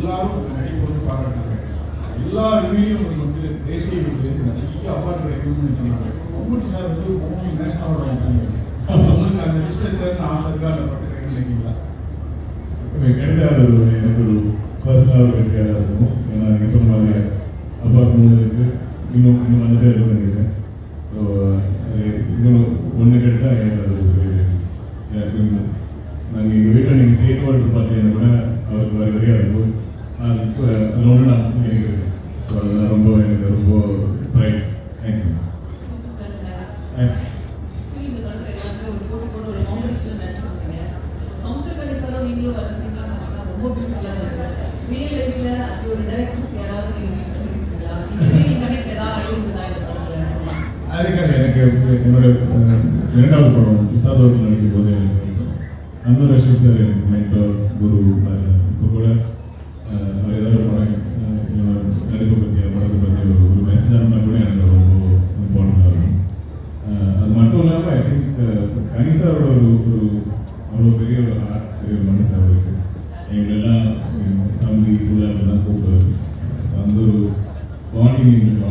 எல்லாரும் நடிப்பு வந்து பாராட்டினாங்க. எல்லா ரிவியூலையும் உங்களுக்கு வந்து தேசிய விருதுலேருந்து நிறைய அவார்டு கிடைக்கணும்னு வச்சுருக்காங்க. மம்முட்டி சார் வந்து மம்முட்டி நேஷனல் அவார்டு வாங்கிட்டாங்க. உங்களுக்கு அந்த லிஸ்ட்டில் சேர்ந்து ஆசை இருக்கா இல்லை பட்டு கிடைக்கலீங்களா? கிடைச்சா அது எனக்கு ஒரு பர்சனலாக கிடைக்காத இருக்கும். ஏன்னா நீங்கள் சொன்ன மாதிரி அப்பாவுக்கு 3 இருக்குது, இன்னும் வந்துட்டே இருக்குன்னு நினைக்கிறேன். ஸோ இன்னும் ஒன்று கிடைச்சா எனக்கு அது நாங்கள் எங்கள் வீட்டில் நீங்கள் ஸ்டேட் அவார்டு பார்த்தீங்கன்னா கூட அவருக்கு வர வரையாக இருக்கும். நான் இப்போ அதில் ஒன்று நான் நினைக்கிறேன். ஸோ அதெல்லாம் எனக்கு ரொம்ப ப்ரைட். தேங்க்யூ. அதுக்காக எனக்கு என்னோட 2வது படம் விசாதோட்டில் நடிக்கும் போது எனக்கு அன்வர் ரஷீத் சார் எனக்கு மென்டர் குரு. இப்போ கூட அவர் ஏதாவது படம் நடிப்பை பற்றி படத்தை பற்றி ஒரு மெசேஜ் இருந்தால் கூட எனக்கு ரொம்ப இம்பார்ட்டண்ட்டாக இருக்கும். அது மட்டும் இல்லாமல் ஐ திங்க் கனிசாரோட ஒரு அவ்வளோ பெரிய ஒரு ஆர்ட், பெரிய மனசு அவருக்கு. எங்களெல்லாம் தம்பி கூட அப்படி தான் கூப்பிடுவார். ஸோ அந்த ஒரு பாண்டிங் எங்களுக்கு